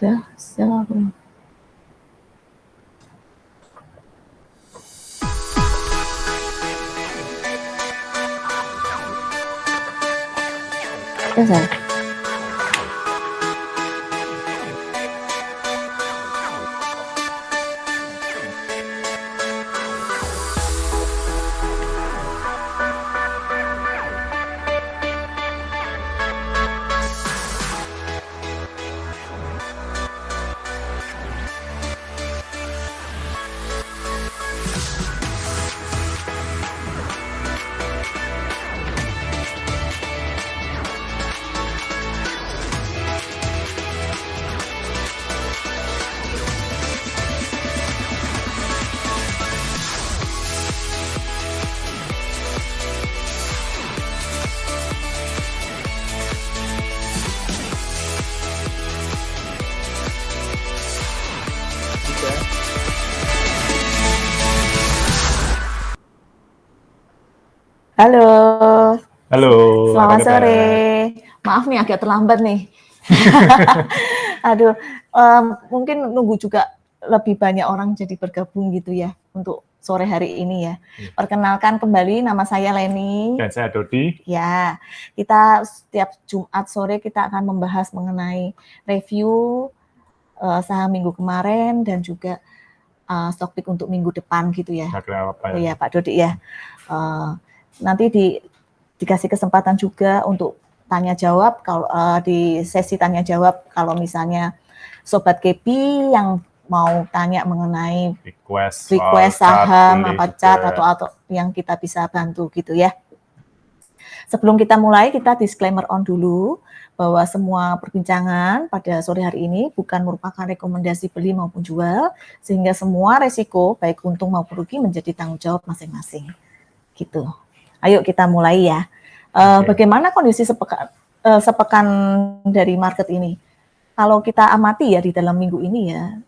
Udah, siapa? Saya. Halo. Halo. Selamat sore. Maaf nih agak terlambat nih. Aduh, mungkin nunggu juga lebih banyak orang jadi bergabung gitu ya untuk sore hari ini ya. Perkenalkan kembali, nama saya Leni. Dan saya Dodi. Ya, kita setiap Jumat sore kita akan membahas mengenai review saham minggu kemarin dan juga stock pick untuk minggu depan gitu ya. Apa ya Pak Dodi ya. Nanti dikasih kesempatan juga untuk tanya jawab kalau di sesi tanya jawab kalau misalnya sobat Kepi yang mau tanya mengenai request saham apa chart atau yang kita bisa bantu gitu ya. Sebelum kita mulai, kita disclaimer on dulu bahwa semua perbincangan pada sore hari ini bukan merupakan rekomendasi beli maupun jual, sehingga semua resiko baik untung maupun rugi menjadi tanggung jawab masing-masing. Gitu. Ayo kita mulai ya. Bagaimana kondisi sepekan dari market ini? Kalau kita amati ya di dalam minggu ini ya,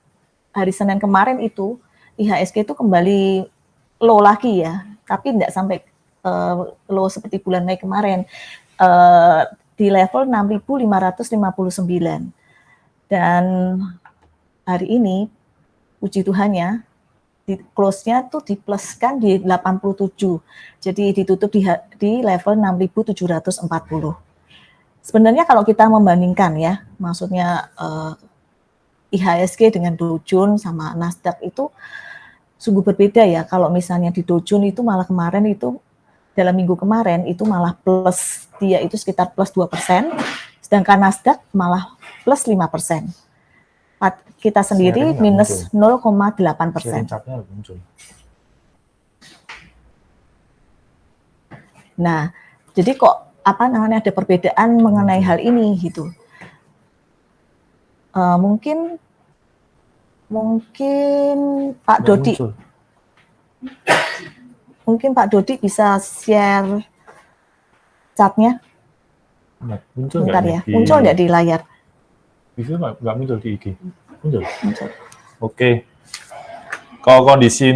hari Senin kemarin itu IHSG itu kembali low lagi ya, tapi tidak sampai low seperti bulan Mei kemarin, di level 6.559. Dan hari ini, puji Tuhannya, di close-nya tuh dipluskan di 87. Jadi ditutup di level 6.740. Sebenarnya kalau kita membandingkan ya, maksudnya IHSG dengan Dow Jones sama Nasdaq itu sungguh berbeda ya. Kalau misalnya di Dow Jones itu malah kemarin itu, dalam minggu kemarin itu malah plus, dia itu sekitar plus 2%, sedangkan Nasdaq malah plus 5%. Kita sendiri minus 0,8%. Nah, jadi kok ada perbedaan mengenai hal ini gitu. Mungkin Pak Dodi, bisa share chartnya. Bentar ya, muncul nggak di layar? Bisa nggak muncul di IG? Muncul. Oke. Kalau kondisi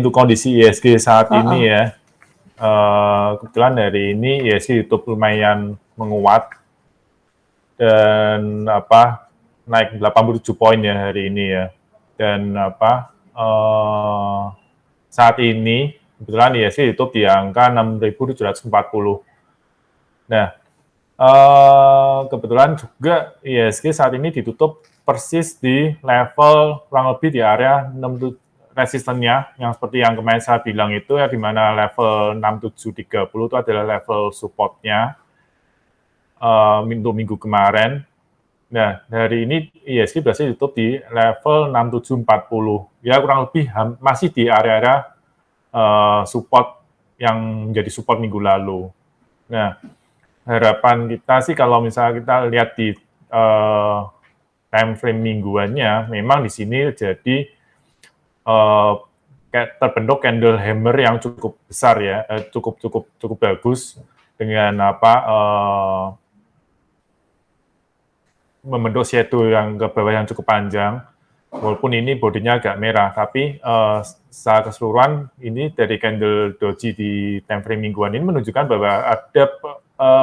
IHSG saat ini ya, kebetulan hari ini IHSG tutup lumayan menguat dan naik 87 poin ya hari ini ya. Dan saat ini kebetulan IHSG tutup di angka 6.740. Nah, kebetulan juga IHSG saat ini ditutup persis di level kurang lebih di area resistennya, yang seperti yang kemarin saya bilang itu ya, di mana level 6730 itu adalah level supportnya untuk minggu kemarin. Nah, hari ini IHSG berhasil ditutup di level 6740. Ya, kurang lebih masih di area-area support yang menjadi support minggu lalu. Nah, harapan kita sih kalau misalnya kita lihat di time frame mingguannya, memang di sini jadi terbentuk candle hammer yang cukup besar ya, cukup bagus dengan membentuk shadow yang ke bawah yang cukup panjang. Walaupun ini bodinya agak merah, tapi secara keseluruhan ini dari candle doji di time frame mingguan ini menunjukkan bahwa ada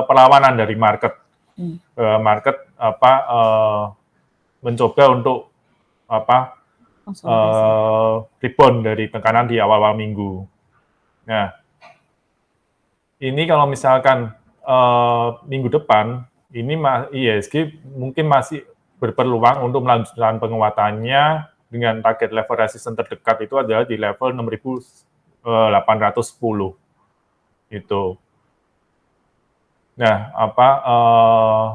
perlawanan dari market. Market mencoba untuk rebound dari tekanan di awal-awal minggu. Nah, ini kalau misalkan minggu depan, ini IHSG mungkin masih berpeluang untuk melanjutkan penguatannya dengan target level resisten terdekat itu adalah di level 6.810 itu. Nah,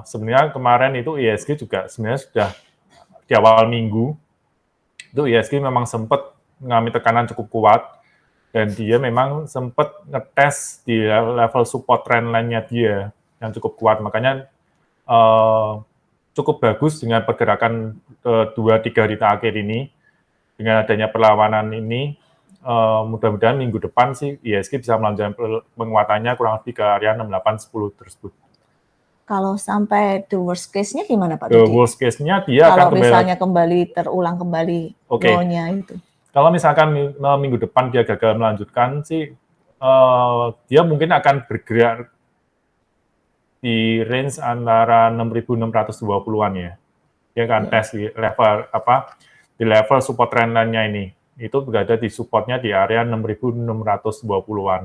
sebenarnya kemarin itu IHSG juga sebenarnya sudah di awal minggu itu IHSG memang sempat mengalami tekanan cukup kuat dan dia memang sempat ngetes di level support trendline-nya dia yang cukup kuat, makanya cukup bagus dengan pergerakan 2-3 hari terakhir ini. Dengan adanya perlawanan ini, mudah-mudahan minggu depan sih IHSG bisa melanjutkan penguatannya kurang lebih ke area 6810 tersebut. Kalau sampai the worst case-nya gimana Pak The Dudi? worst case-nya dia Kalau akan misalnya kembali terulang kembali low-nya itu. Kalau misalkan minggu depan dia gagal melanjutkan sih, dia mungkin akan bergerak di range antara 6.620-an ya. Dia akan tes di level di level support trendline-nya ini. Itu berada di supportnya di area 6.620-an.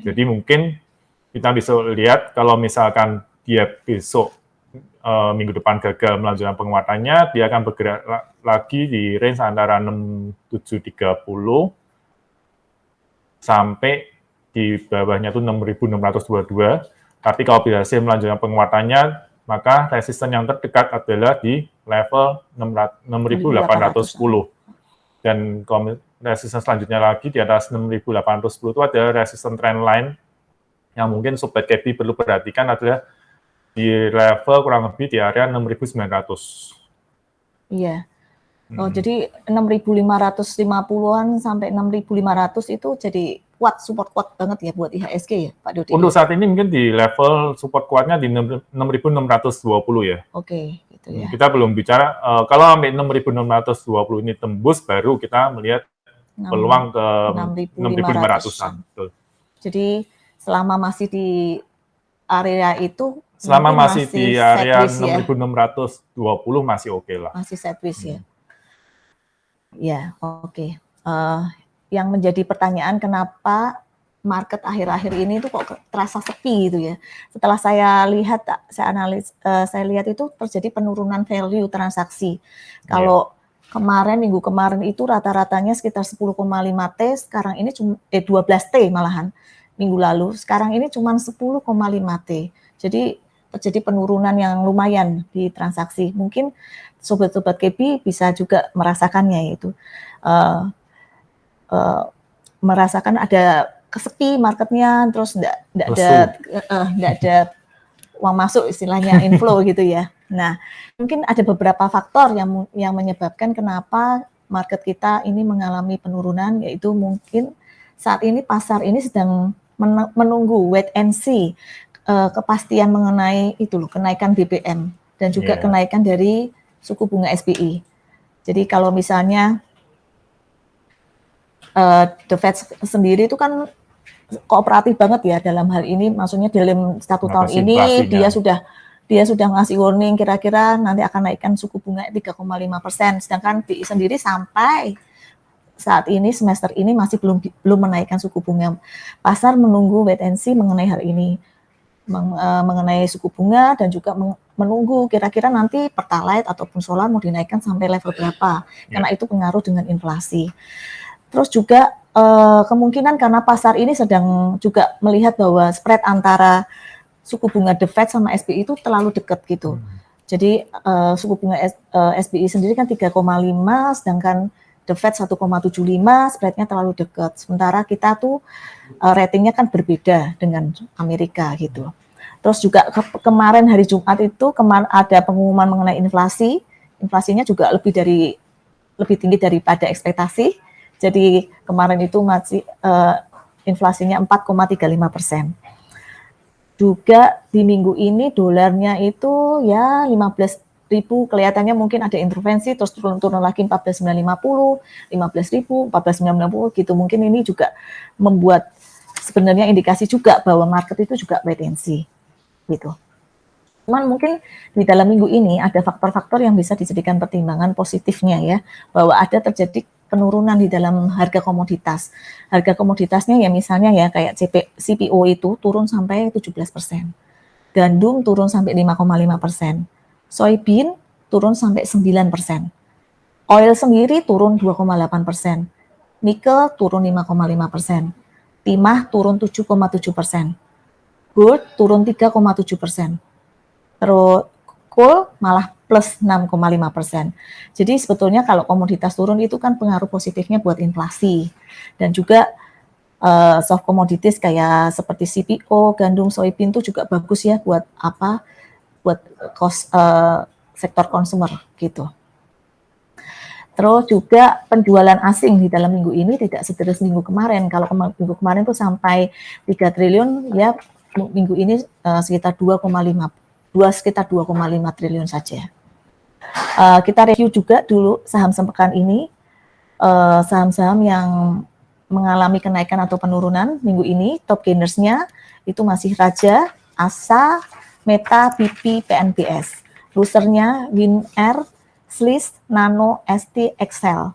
Jadi mungkin kita bisa lihat kalau misalkan dia besok minggu depan gagal melanjutkan penguatannya, dia akan bergerak lagi di range antara 6.730 sampai di bawahnya itu 6.622. Tapi kalau berhasil melanjutkan penguatannya, maka resisten yang terdekat adalah di level 6.810. Dan kalau resisten selanjutnya lagi di atas 6.810 itu ada resisten trendline yang mungkin Sobat KB perlu perhatikan adalah di level kurang lebih di area 6.900. Iya. Jadi 6.550-an sampai 6.500 itu jadi support kuat banget ya buat IHSG ya, Pak Dudi? Untuk saat ini mungkin di level support kuatnya di 6.620 ya. Oke, gitu ya. Kita belum bicara, kalau sampai 6.620 ini tembus, baru kita melihat peluang ke 6.500-an. Jadi selama masih di area itu, selama masih di area 6.620 masih oke lah. Masih sideways ya. Ya, oke. Yang menjadi pertanyaan kenapa market akhir-akhir ini itu kok terasa sepi gitu ya. Setelah saya lihat, saya lihat itu terjadi penurunan value transaksi. Kalau minggu kemarin itu rata-ratanya sekitar 10,5 T, sekarang ini cuma 12 T malahan minggu lalu. Sekarang ini cuma 10,5 T. Jadi terjadi penurunan yang lumayan di transaksi. Mungkin sobat-sobat KB bisa juga merasakannya itu. Merasakan ada kesepi marketnya, terus enggak ada uang masuk istilahnya, inflow gitu ya. Nah, mungkin ada beberapa faktor yang menyebabkan kenapa market kita ini mengalami penurunan, yaitu mungkin saat ini pasar ini sedang menunggu wait and see kepastian mengenai kenaikan BBM dan juga kenaikan dari suku bunga SBI. Jadi kalau misalnya The Fed sendiri itu kan kooperatif banget ya dalam hal ini, maksudnya dalam 1 tahun ini dia sudah ngasih warning kira-kira nanti akan naikkan suku bunga 3,5%, sedangkan BI sendiri sampai saat ini semester ini masih belum menaikkan suku bunga. Pasar menunggu wait and see mengenai hal ini, mengenai suku bunga, dan juga menunggu kira-kira nanti Pertalite ataupun solar mau dinaikkan sampai level berapa, karena itu pengaruh dengan inflasi. Terus juga kemungkinan karena pasar ini sedang juga melihat bahwa spread antara suku bunga The Fed sama SBI itu terlalu dekat gitu. Jadi suku bunga SBI sendiri kan 3,5, sedangkan The Fed 1,75, spreadnya terlalu dekat. Sementara kita tuh ratingnya kan berbeda dengan Amerika gitu. Terus juga kemarin hari Jumat itu ada pengumuman mengenai inflasi. Inflasinya juga lebih tinggi daripada ekspektasi. Jadi kemarin itu masih inflasinya 4,35%. Juga di minggu ini dolarnya itu ya 15.000, kelihatannya mungkin ada intervensi, terus turun lagi 14.950, 15.000, 14.990 gitu. Mungkin ini juga membuat sebenarnya indikasi juga bahwa market itu juga wait and see gitu. Cuman mungkin di dalam minggu ini ada faktor-faktor yang bisa dijadikan pertimbangan positifnya ya, bahwa ada terjadi penurunan di dalam harga komoditas. Harga komoditasnya ya misalnya ya kayak CPO itu turun sampai 17%. Gandum turun sampai 5,5%. Soybean turun sampai 9%. Oil sendiri turun 2,8%. Nikel turun 5,5%. Timah turun 7,7%. Gold turun 3,7%. Terus coal malah plus 6,5%. Jadi sebetulnya kalau komoditas turun itu kan pengaruh positifnya buat inflasi. Dan juga soft commodities kayak seperti CPO, gandum, soybean itu juga bagus ya buat apa? Buat sektor konsumer gitu. Terus juga penjualan asing di dalam minggu ini tidak sederas minggu kemarin. Kalau minggu kemarin tuh sampai 3 triliun, ya minggu ini sekitar 2,5 triliun saja. Kita review juga dulu saham-saham pekan ini, saham-saham yang mengalami kenaikan atau penurunan minggu ini. Top gainersnya itu masih Raja, Asa, Meta, BP, PNBS. Losernya WinR, Sliss, Nano, ST, Excel.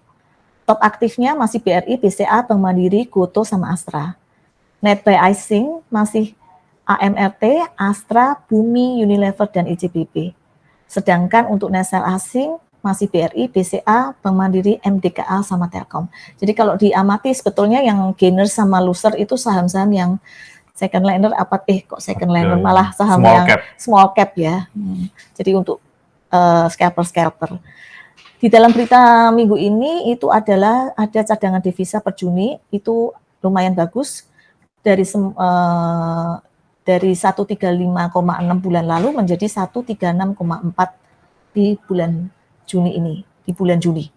Top aktifnya masih BRI, BCA, Bank Mandiri, Goto, sama Astra. Net buy asing masih AMRT, Astra, Bumi, Unilever, dan ICBP. Sedangkan untuk net sell asing masih BRI, BCA, Bank Mandiri, MDKA, sama Telkom. Jadi kalau diamati sebetulnya yang gainer sama loser itu saham-saham yang second liner kok second liner malah saham small yang cap. Small cap ya. Jadi untuk scalper. Di dalam berita minggu ini itu adalah ada cadangan devisa per Juni itu lumayan bagus dari 135,6 bulan lalu menjadi 136,4 di bulan Juni ini, di bulan Juni.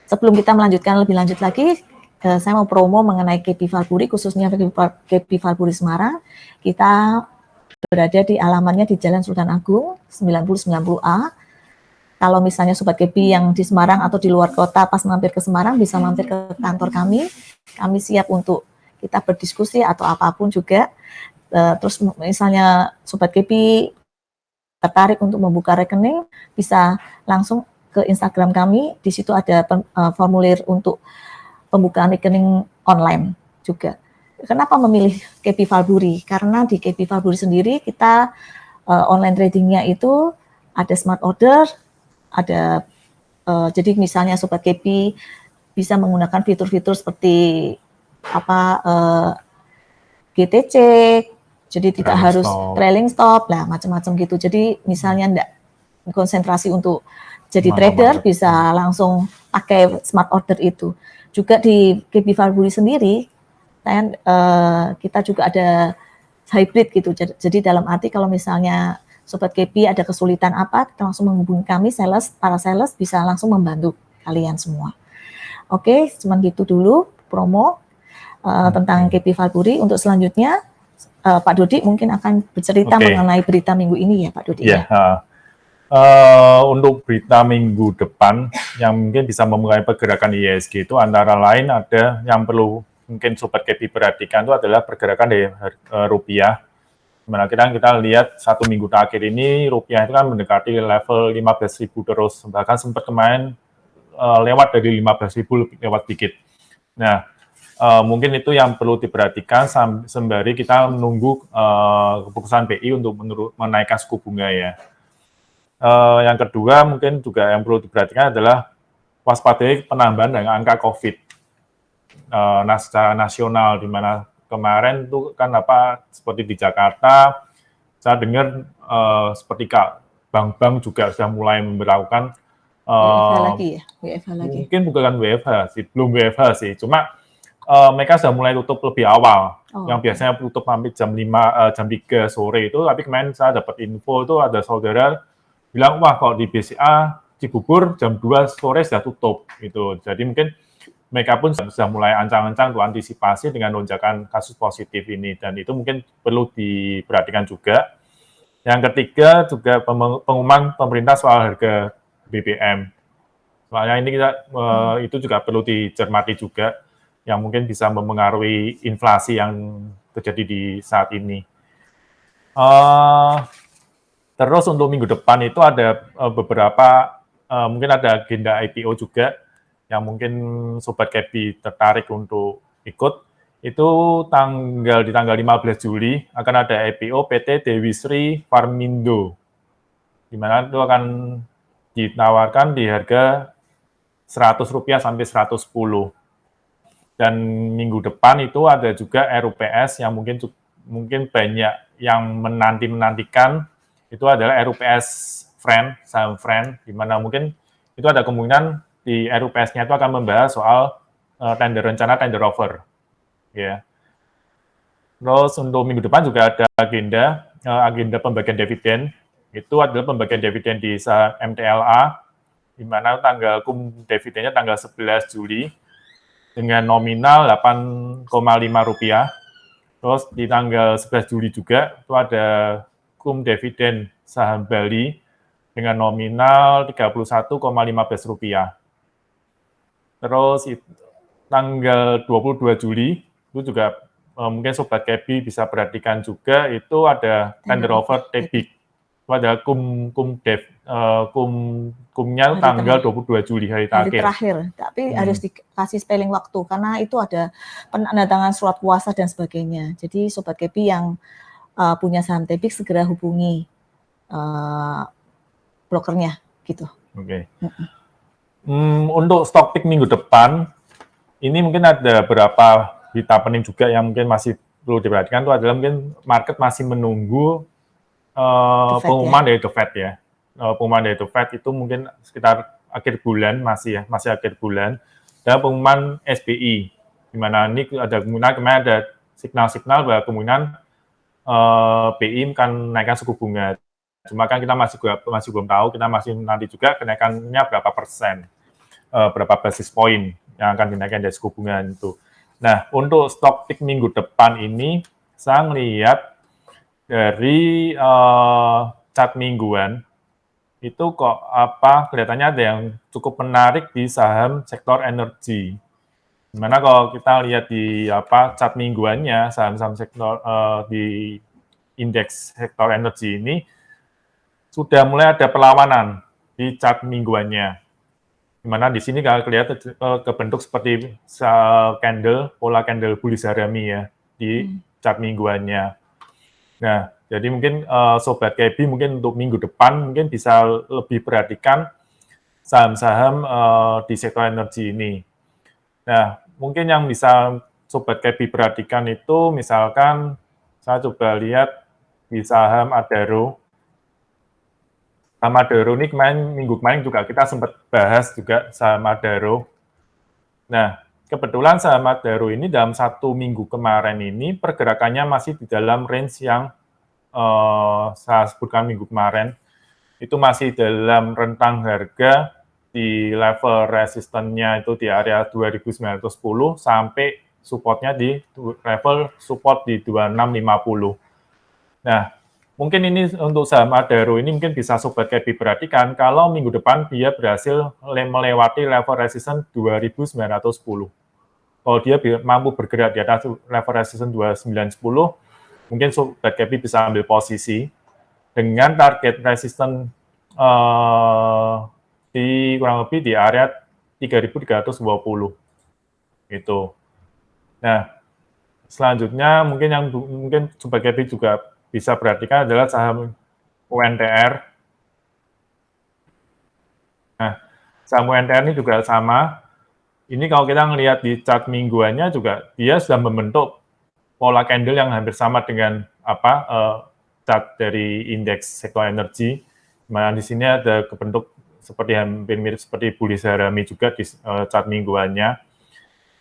Sebelum kita melanjutkan lebih lanjut lagi, saya mau promo mengenai KP Valburi, khususnya KP Valburi Semarang. Kita berada di alamannya di Jalan Sultan Agung 9090A. Kalau misalnya Sobat KP yang di Semarang atau di luar kota pas mampir ke Semarang bisa mampir ke kantor kami. Kami siap untuk kita berdiskusi atau apapun juga. Terus misalnya Sobat KP tertarik untuk membuka rekening, bisa langsung ke Instagram kami. Di situ ada formulir untuk pembukaan rekening online juga. Kenapa memilih KP Valburi? Karena di KP Valburi sendiri kita online tradingnya itu ada smart order, ada jadi misalnya Sobat KP bisa menggunakan fitur-fitur seperti GTC, jadi tidak harus trailing stop lah, macam-macam gitu. Jadi misalnya enggak konsentrasi untuk jadi trader, bisa langsung pakai smart order itu. Juga di KP Valburi sendiri, kita juga ada hybrid gitu. Jadi dalam arti kalau misalnya Sobat KP ada kesulitan apa, kita langsung menghubungi kami, para sales bisa langsung membantu kalian semua. Oke, cuman gitu dulu promo tentang KP Valburi. Untuk selanjutnya, Pak Dodi mungkin akan bercerita mengenai berita minggu ini ya, Pak Dodi. Yeah, ya. Untuk berita minggu depan yang mungkin bisa memulai pergerakan IISG itu antara lain ada yang perlu mungkin Sobat KP perhatikan itu adalah pergerakan dari rupiah. Dimana kita lihat satu minggu terakhir ini rupiah itu kan mendekati level 15.000 terus, bahkan sempat kemarin lewat dari 15.000 lewat dikit. Nah, mungkin itu yang perlu diperhatikan sembari kita menunggu keputusan BI untuk menaikkan suku bunga ya. Yang kedua mungkin juga yang perlu diperhatikan adalah waspadai penambahan dengan angka COVID secara nasional, di mana kemarin tuh kan seperti di Jakarta, saya dengar seperti bank-bank juga sudah mulai memberlakukan WFH lagi ya? WFH lagi. Mungkin bukan WFH sih, belum WFH sih, cuma mereka sudah mulai tutup lebih awal. Yang biasanya tutup hampir jam 3 sore itu, tapi kemarin saya dapat info itu ada saudara bilang, wah kalau di BCA Cibubur jam 2 sore sudah tutup gitu. Jadi mungkin mereka pun sudah mulai ancang-ancang untuk antisipasi dengan lonjakan kasus positif ini, dan itu mungkin perlu diperhatikan juga. Yang ketiga juga pengumuman pemerintah soal harga BBM. Soalnya ini itu juga perlu dicermati juga, yang mungkin bisa mempengaruhi inflasi yang terjadi di saat ini. Terus untuk minggu depan itu ada beberapa, mungkin ada agenda IPO juga, yang mungkin Sobat Kebi tertarik untuk ikut. Itu di tanggal 15 Juli akan ada IPO PT Dewi Sri Farmindo, di mana itu akan ditawarkan di harga Rp100 sampai 110. Dan minggu depan itu ada juga RUPS yang mungkin banyak yang menantikan, itu adalah RUPS saham Friend, di mana mungkin itu ada kemungkinan di RUPS-nya itu akan membahas soal rencana tender offer, ya. Terus untuk minggu depan juga ada agenda pembagian dividen. Itu adalah pembagian dividen di saham MTLA, di mana dividennya tanggal 11 Juli dengan nominal Rp8,5. Terus di tanggal 11 Juli juga itu ada dividen saham Bali dengan nominal Rp31,15. Terus tanggal 22 Juli itu juga mungkin Sobat Kebi bisa perhatikan juga, itu ada tender offer TEBIK. Itu ada kumnya tanggal 22 Juli, hari terakhir. Tapi harus dikasih spelling waktu, karena itu ada penandatangan surat kuasa dan sebagainya. Jadi Sobat Kebi yang punya saham TEBIK segera hubungi brokernya, gitu. Oke. Untuk stock pick minggu depan, ini mungkin ada beberapa berita penting juga yang mungkin masih perlu diperhatikan, itu adalah mungkin market masih menunggu pengumuman dari The Fed, ya. Pengumuman dari The Fed itu mungkin sekitar akhir bulan, masih akhir bulan, dan pengumuman SBI, di mana ini ada kemungkinan ada signal-signal bahwa kemungkinan BI akan naikkan suku bunga. Cuma kan kita masih belum tahu, kita masih nanti juga kenaikannya berapa persen, berapa basis point yang akan dinaikkan dari suku bunga itu. Nah, untuk stock pick minggu depan ini, saya melihat dari chart mingguan, itu kok kelihatannya ada yang cukup menarik di saham sektor energi. Dimana kalau kita lihat di chart mingguannya, saham-saham sektor di indeks sektor energi ini, sudah mulai ada perlawanan di chart mingguannya. Dimana di sini kalau kelihatan kebentuk seperti pola candle bullish harami, ya, di chart mingguannya. Nah, jadi mungkin Sobat Kebi mungkin untuk minggu depan mungkin bisa lebih perhatikan saham-saham di sektor energi ini. Nah, mungkin yang bisa Sobat Kebi perhatikan itu misalkan saya coba lihat di saham Adaro. Saham Adaro ini minggu kemarin juga kita sempat bahas juga saham Adaro. Nah, kebetulan saham Adaro ini dalam 1 minggu kemarin ini pergerakannya masih di dalam range yang saya sebutkan minggu kemarin. Itu masih dalam rentang harga di level resistennya itu di area 2.910 sampai supportnya di level support di 2650. Nah, mungkin ini untuk saham Adaro ini mungkin bisa Sobat Kebi perhatikan kalau minggu depan dia berhasil melewati level resisten 2.910. Kalau dia mampu bergerak di atas level resisten 2.910, mungkin Sobat Kebi bisa ambil posisi dengan target resisten di kurang lebih di area 3.320. Itu. Nah, selanjutnya mungkin Sobat Kebi juga bisa perhatikan adalah saham UNTR. Nah, saham UNTR ini juga sama. Ini kalau kita melihat di chart mingguannya juga dia sudah membentuk pola candle yang hampir sama dengan chart dari indeks sektor energi. Mana di sini ada kebentuk seperti hampir mirip seperti bullish harami juga di chart mingguannya.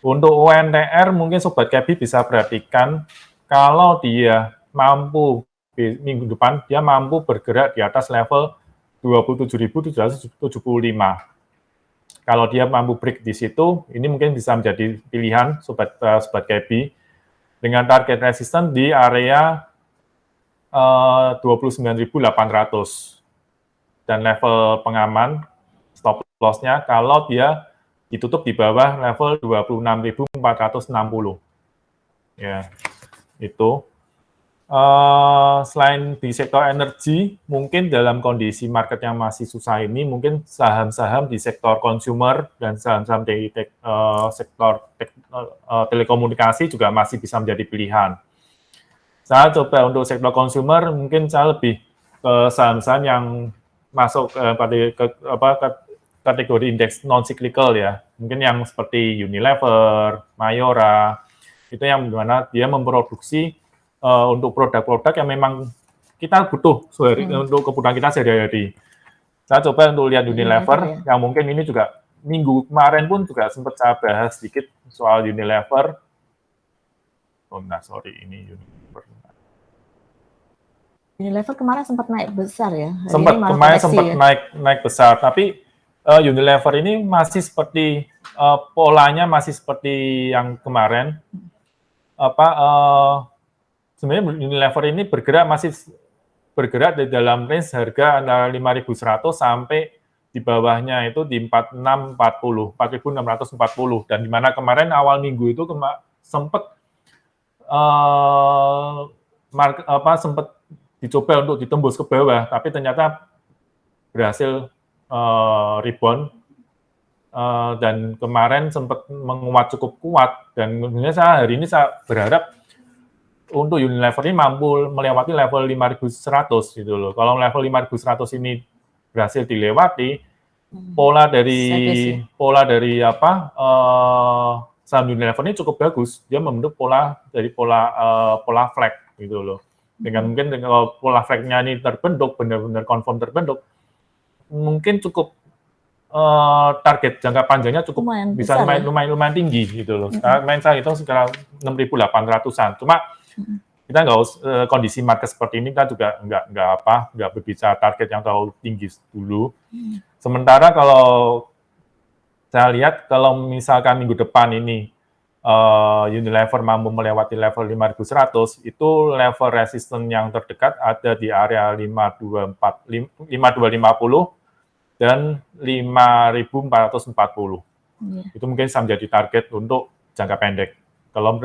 Untuk UNTR mungkin Sobat Kebi bisa perhatikan kalau dia mampu di minggu depan dia mampu bergerak di atas level 27.775. Kalau dia mampu break di situ, ini mungkin bisa menjadi pilihan Sobat Kebi dengan target resisten di area 29.800 dan level pengaman stop loss-nya kalau dia ditutup di bawah level 26.460. Ya, itu. selain di sektor energi, mungkin dalam kondisi market yang masih susah ini, mungkin saham-saham di sektor consumer dan saham-saham di sektor telekomunikasi juga masih bisa menjadi pilihan. Saya coba untuk sektor consumer, mungkin saya lebih ke saham-saham yang masuk pada kategori indeks non-cyclical ya. Mungkin yang seperti Unilever, Mayora, itu yang dimana dia memproduksi untuk produk-produk yang memang kita butuh untuk kebutuhan kita sehari-hari. Saya coba untuk lihat Unilever, yang mungkin ini juga minggu kemarin pun juga sempat saya bahas sedikit soal Unilever. Oh, nah, sorry, ini Unilever. Unilever kemarin sempat naik besar ya. Kemarin sempat naik besar, tapi Unilever ini masih seperti polanya masih seperti yang kemarin. Sebenarnya Unilever ini masih bergerak di dalam range harga antara 5.100 sampai di bawahnya itu di 4.640, dan di mana kemarin awal minggu itu sempat sempat dicoba untuk ditembus ke bawah, tapi ternyata berhasil rebound dan kemarin sempat menguat cukup kuat, dan sebenarnya hari ini saya berharap untuk Unilever ini mampu melewati level 5.100 gitu loh. Kalau level 5.100 ini berhasil dilewati, pola dari saham Unilever ini cukup bagus. Dia membentuk pola flag gitu loh. Dengan mungkin kalau pola flagnya ini terbentuk, benar-benar confirm terbentuk, mungkin cukup target jangka panjangnya cukup bisa lumayan tinggi gitu loh. Saya hitung sekitar 6.800-an. Cuma kita nggak kondisi market seperti ini, kita juga nggak berbicara target yang terlalu tinggi dulu. Sementara kalau saya lihat kalau misalkan minggu depan ini Unilever mampu melewati level 5.100, itu level resisten yang terdekat ada di area 5.250 dan 5.440. Itu mungkin bisa menjadi target untuk jangka pendek. Kalau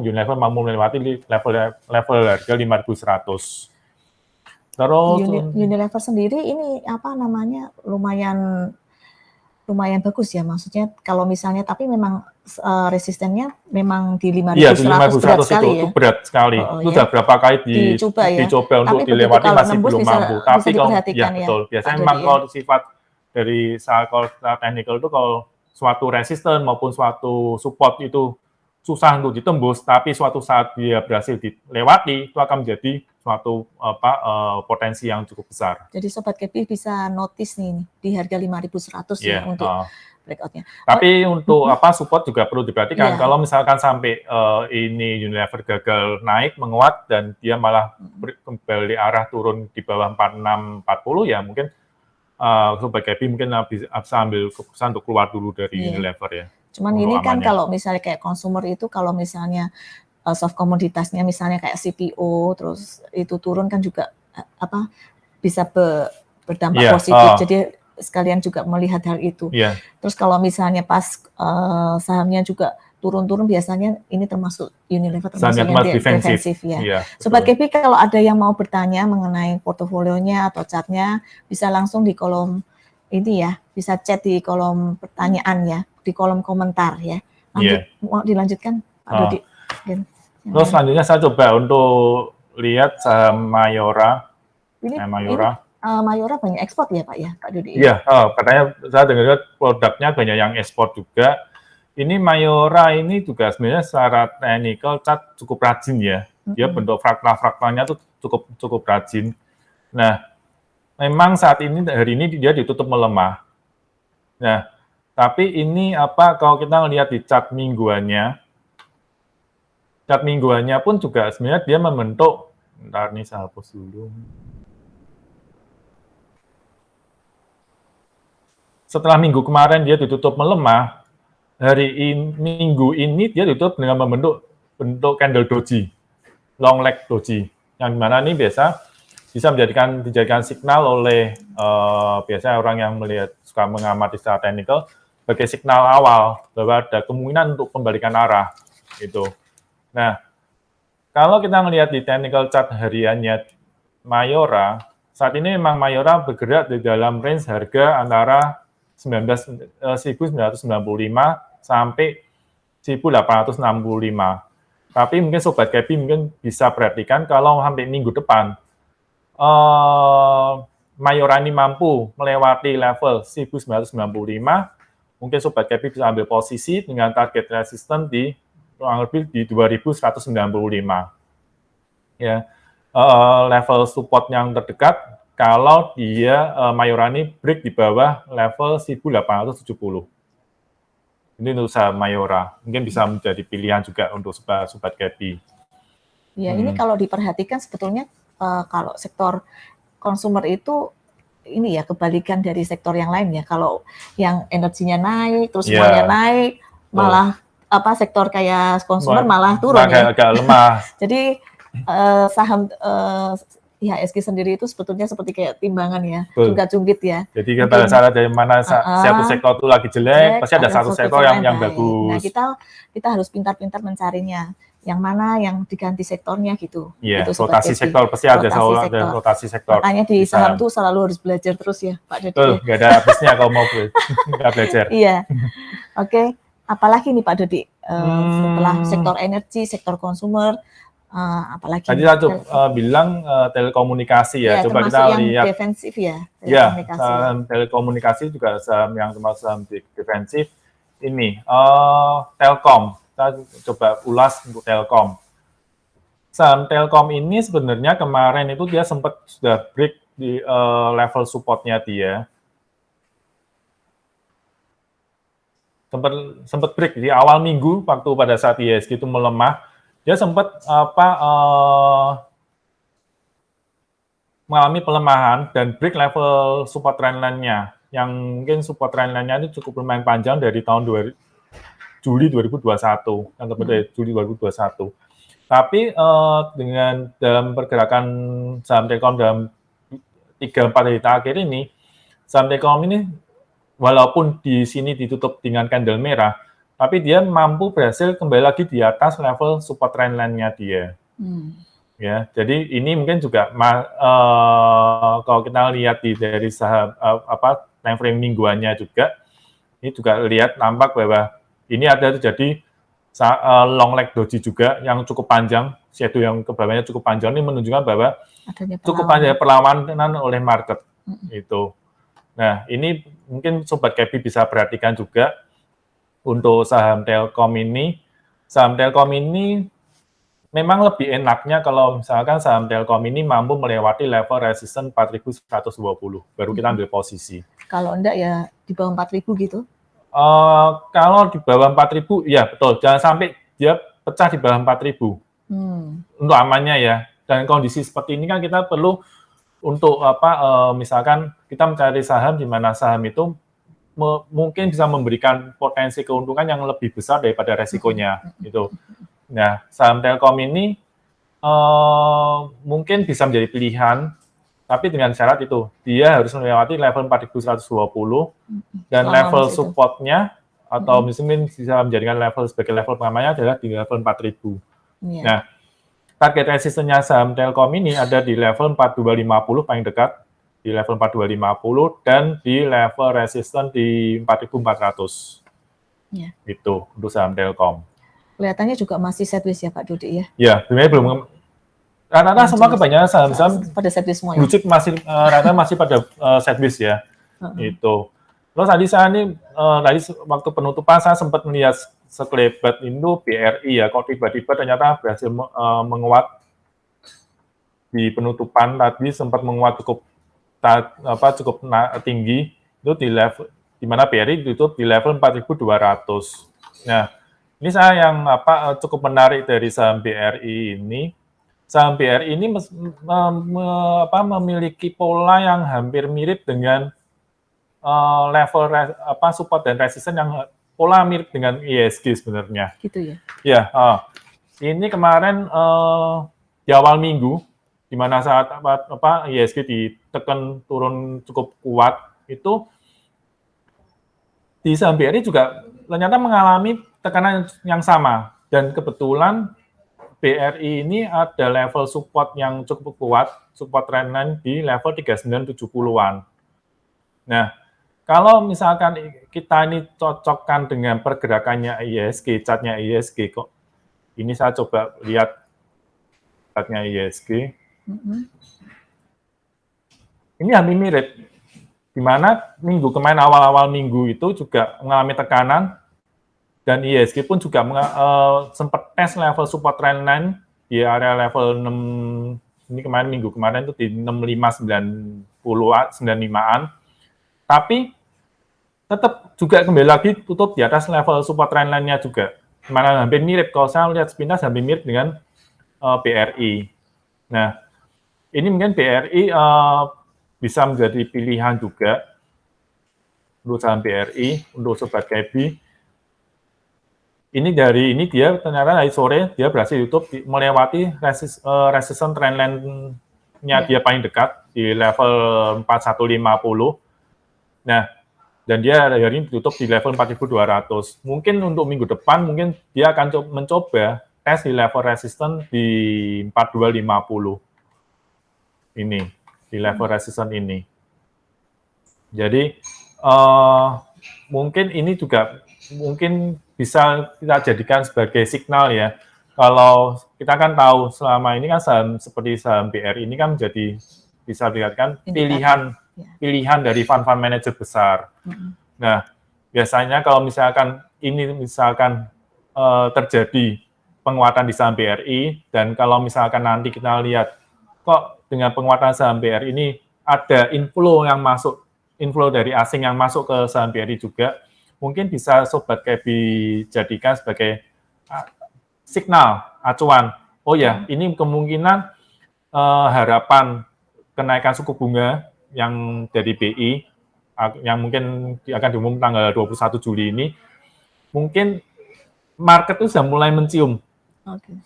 Unilever mampu melewati level harga 5.100. Terus Unilever sendiri ini lumayan bagus ya, maksudnya kalau misalnya, tapi memang resistennya memang di 5.100 berat sekali ya. Itu berat sekali. Itu sudah berapa kali dicoba untuk dilewati masih belum mampu. Tapi kalau betul, biasanya memang kalau sifat dari kalau technical itu kalau suatu resisten maupun suatu support itu susah untuk ditembus, tapi suatu saat dia berhasil dilewati, itu akan menjadi suatu potensi yang cukup besar. Jadi Sobat Kepi bisa notice nih di harga 5.100 ya untuk breakout-nya. Tapi untuk support juga perlu diperhatikan. Kalau misalkan sampai ini Unilever gagal naik, menguat, dan dia malah kembali arah turun di bawah 4.640, ya mungkin Sobat Kepi mungkin bisa ambil keputusan untuk keluar dulu dari Unilever ya. Cuman ini kan kalau misalnya kayak consumer itu, kalau misalnya soft komoditasnya misalnya kayak CPO terus itu turun kan juga bisa berdampak positif. Jadi sekalian juga melihat hal itu. Terus kalau misalnya pas sahamnya juga turun-turun, biasanya ini termasuk Unilever termasuk yang defensif ya. Sobat Kepi, kalau ada yang mau bertanya mengenai portofolionya atau chartnya, bisa langsung di kolom ini ya, bisa chat di kolom pertanyaan ya, di kolom komentar ya. Mau dilanjutkan Pak Dodi? Terus selanjutnya saya coba untuk lihat saham Mayora. Mayora banyak ekspor ya Pak ya, Pak Dodi? Iya, katanya saya dengar produknya banyak yang ekspor juga. Ini Mayora ini juga sebenarnya secara technical chart cukup rajin ya. Dia bentuk fraktal-fraktalnya tuh cukup rajin. Nah, memang saat ini hari ini dia ditutup melemah. Nah, tapi ini kalau kita lihat di chart mingguannya pun juga sebenarnya dia membentuk, bentar nih saya hapus dulu. Setelah minggu kemarin dia ditutup melemah, minggu ini dia ditutup dengan membentuk candle doji, long leg doji, yang dimana ini bisa dijadikan signal oleh biasanya orang yang suka mengamati secara teknikal sebagai signal awal bahwa ada kemungkinan untuk pembalikan arah itu. Nah, kalau kita melihat di technical chart hariannya Mayora, saat ini memang Mayora bergerak di dalam range harga antara 19.995 sampai 1.865. Tapi mungkin Sobat Kepi mungkin bisa perhatikan kalau sampai minggu depan Mayora ini mampu melewati level 1.995, mungkin Sobat Kepi bisa ambil posisi dengan target resisten di kurang lebih di 2.195. Ya, level support yang terdekat kalau dia Mayora ini break di bawah level 1.870. Ini untuk saham Mayora, mungkin bisa menjadi pilihan juga untuk Sobat Kepi. Ya, ini kalau diperhatikan sebetulnya kalau sektor konsumer itu ini ya kebalikan dari sektor yang lain ya. Kalau yang energinya naik, terus semuanya naik, malah sektor kayak konsumer malah turun ya. Agak lemah. Jadi saham IHSG sendiri itu sebetulnya seperti kayak timbangan ya, jungkat-jungkit ya. Jadi pada saat dari mana satu sektor itu lagi jelek, pasti ada satu sektor yang bagus. Nah, kita harus pintar-pintar mencarinya. Yang mana yang diganti sektornya gitu. Iya, gitu, rotasi sektor pasti ada rotasi sektor. Makanya di saham tuh selalu harus belajar terus ya, Pak Dodi. Betul, nggak ada habisnya kalau mau nggak belajar. Iya, oke. Apalagi nih Pak Dodi, setelah sektor energi, sektor konsumer, apalagi? Tadi saya bilang telekomunikasi ya. Coba kita yang lihat. Defensif ya. Telekomunikasi juga saham yang termasuk saham defensif. Ini Telkom. Kita coba ulas untuk Telkom. Saham Telkom ini sebenarnya kemarin itu dia sempat sudah break di level supportnya dia. Sempat break di awal minggu waktu pada saat IHSG itu melemah, dia sempat mengalami pelemahan dan break level support trendline-nya. Yang mungkin support trendline-nya itu cukup lumayan panjang dari tahun Juli 2021, yang tepatnya Juli 2021. Tapi dengan dalam pergerakan saham Telkom dalam 3-4 hari terakhir ini, saham Telkom ini walaupun di sini ditutup dengan candle merah, tapi dia mampu berhasil kembali lagi di atas level support trendline-nya dia. Ya, jadi ini mungkin juga kalau kita lihat dari saham time frame mingguannya juga, ini juga lihat nampak bahwa ini ada terjadi long leg doji juga yang cukup panjang, shadow yang ke bawahnya cukup panjang, ini menunjukkan bahwa cukup panjang perlawanan oleh market itu. Nah, ini mungkin Sobat Kepi bisa perhatikan juga untuk saham Telkom ini. Saham Telkom ini memang lebih enaknya kalau misalkan saham Telkom ini mampu melewati level resisten 4.120, baru kita ambil posisi. Kalau enggak ya di bawah 4.000 gitu? Kalau di bawah 4.000, ya betul. Jangan sampai dia pecah di bawah 4.000. Untuk amannya ya. Dan kondisi seperti ini kan kita perlu untuk misalkan kita mencari saham di mana saham itu mungkin bisa memberikan potensi keuntungan yang lebih besar daripada resikonya. Gitu. Nah, saham Telkom ini mungkin bisa menjadi pilihan, tapi dengan syarat itu, dia harus melewati level 4.120 dan level supportnya atau mungkin bisa menjadikan level sebagai level pertamanya adalah di level 4.000. Nah, target resistennya saham Telkom ini ada di level 4.250 paling dekat, di level 4.250 dan di level resisten di 4.400. Itu untuk saham Telkom. Kelihatannya juga masih sideways ya Pak Dodi ya? Ya, sebenarnya belum. Rata-rata semua kebanyakan saham-saham pada sideways semua. Blue chip rata masih pada sideways ya. Itu. Terus tadi saya tadi waktu penutupan saya sempat melihat sekelebat itu BRI ya, kok tiba-tiba ternyata berhasil menguat di penutupan tadi, sempat menguat cukup tinggi itu di level di mana BRI ditutup di level 4.200. Nah, ini saya yang cukup menarik dari saham BRI ini. Saham BRI ini memiliki pola yang hampir mirip dengan level support dan resisten yang pola mirip dengan IHSG sebenarnya. Gitu ya? Ya, ini kemarin di awal minggu, di mana saat IHSG ditekan turun cukup kuat, itu di saham BRI juga ternyata mengalami tekanan yang sama. Dan kebetulan BRI ini ada level support yang cukup kuat, support trendline di level 3970-an. Nah, kalau misalkan kita ini cocokkan dengan pergerakannya IISG, chartnya IISG kok. Ini saya coba lihat chartnya IISG. Ini hampir mirip. Di mana minggu kemarin awal-awal minggu itu juga mengalami tekanan dan IISG pun juga sempat tes level support trendline di area level 6 ini kemarin minggu kemarin itu di 65-95-an. Tapi tetap juga kembali lagi tutup di atas level support trendline-nya juga. Mana hampir mirip kalau saya lihat sepintas hampir mirip dengan BRI. Nah, ini mungkin BRI bisa menjadi pilihan juga untuk saham BRI, untuk sobat KB. Ini dari ini dia ternyata dari sore dia berhasil tutup melewati resistance trendline-nya dia paling dekat di level 4150. Nah, dan dia hari ini ditutup di level 4.200. Mungkin untuk minggu depan mungkin dia akan mencoba tes di level resistance di 4250. Ini di level resistance ini. Jadi mungkin ini juga mungkin bisa kita jadikan sebagai signal ya. Kalau kita kan tahu selama ini kan saham seperti saham BRI ini kan menjadi bisa dikatakan pilihan dari fund manager besar. Nah, biasanya kalau misalkan ini misalkan terjadi penguatan di saham BRI dan kalau misalkan nanti kita lihat kok dengan penguatan saham BRI ini ada inflow dari asing yang masuk ke saham BRI juga, mungkin bisa sobat KB jadikan sebagai signal acuan. Oh ya, ini kemungkinan harapan kenaikan suku bunga yang dari BI yang mungkin akan diumumkan tanggal 21 Juli ini, mungkin market itu sudah mulai mencium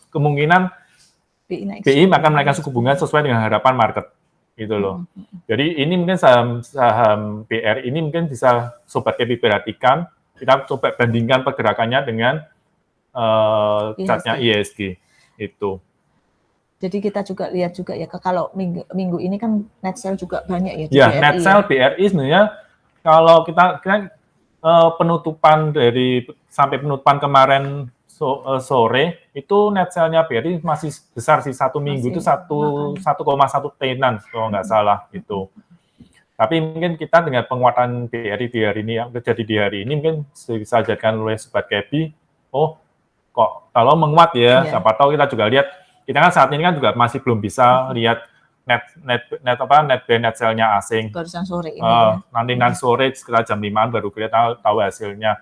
kemungkinan BI akan menaikkan suku bunga sesuai dengan harapan market, gitu loh. Jadi ini mungkin saham BRI ini mungkin bisa sobat KB perhatikan, kita coba bandingkan pergerakannya dengan chartnya IISG itu. Jadi kita juga lihat juga ya kalau minggu ini kan net sale juga banyak ya di BRI. Net sale BRI sebenarnya kalau kita penutupan sampai penutupan kemarin sore itu net sale-nya BRI masih besar sih, satu minggu itu 1,1 triliunan kalau nggak salah itu. Tapi mungkin kita dengan penguatan BRI di hari ini yang terjadi di hari ini mungkin bisa jadikan oleh sobat KB, oh kok kalau menguat ya, siapa tahu kita juga lihat, kita kan saat ini kan juga masih belum bisa lihat net sale-nya asing. Barusan sore ini. Nanti sore sekitar jam 5 baru kita tahu hasilnya.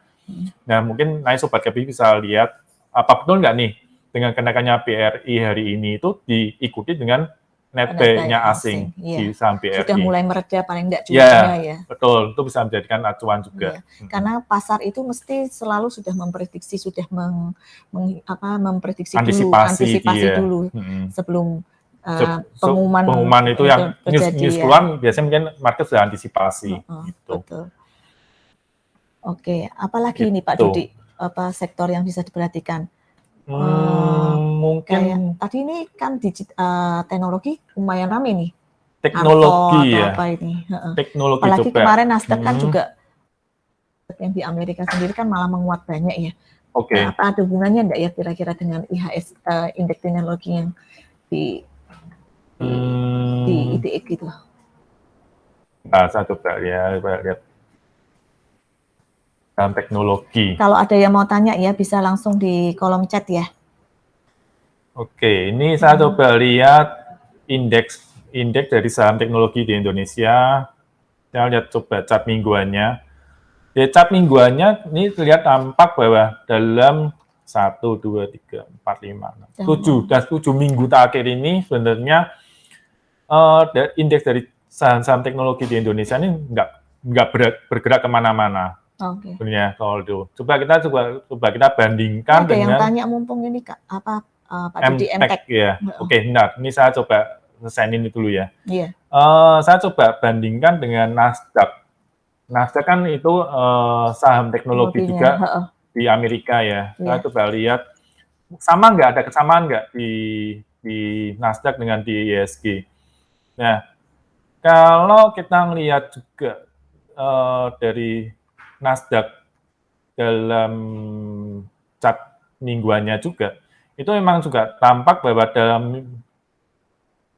Nah, mungkin sobat KB bisa lihat apa betul nggak nih dengan kenaikannya BRI hari ini itu diikuti dengan net buy-nya asing di saham BRI. Sudah mulai mereda paling enggak juga ya. Betul, itu bisa menjadikan acuan juga. Karena pasar itu mesti selalu sudah memprediksi, memprediksi antisipasi dulu sebelum pengumuman itu yang news keluar biasanya mungkin market sudah antisipasi. Gitu. Betul. Oke, apalagi ini Pak Dudi, sektor yang bisa diperhatikan? Mungkin tadi ini kan teknologi lumayan ramai nih. Teknologi ya. Apa ini? Teknologi apalagi kemarin Nasdaq kan juga yang di Amerika sendiri kan malah menguat banyak ya. Nah, apa ada hubungannya enggak ya kira-kira dengan IHS indeks teknologi yang di IDX gitu? Nah, saya coba lihat dalam teknologi. Kalau ada yang mau tanya ya bisa langsung di kolom chat ya. Oke, ini saya coba lihat indeks dari saham teknologi di Indonesia. Saya lihat coba chart mingguannya. Di chart mingguannya ini terlihat tampak bahwa dalam 1, 2, 3, 4, 5, 6, 7 dan 7 minggu terakhir ini sebenarnya indeks dari saham-saham teknologi di Indonesia ini nggak bergerak kemana-mana. Sebenarnya kalau itu. Coba kita bandingkan dengan. Ada yang tanya mumpung ini Kak, Pak Dudi MTech ya. Oke, benar. Ini saya coba selesaiin ini dulu ya. Iya. Saya coba bandingkan dengan Nasdaq. Nasdaq kan itu saham teknologi juga di Amerika ya. Saya coba lihat sama nggak, ada kesamaan nggak di Nasdaq dengan di IHSG. Nah, kalau kita melihat juga dari Nasdaq dalam chart mingguannya juga, itu memang juga tampak bahwa dalam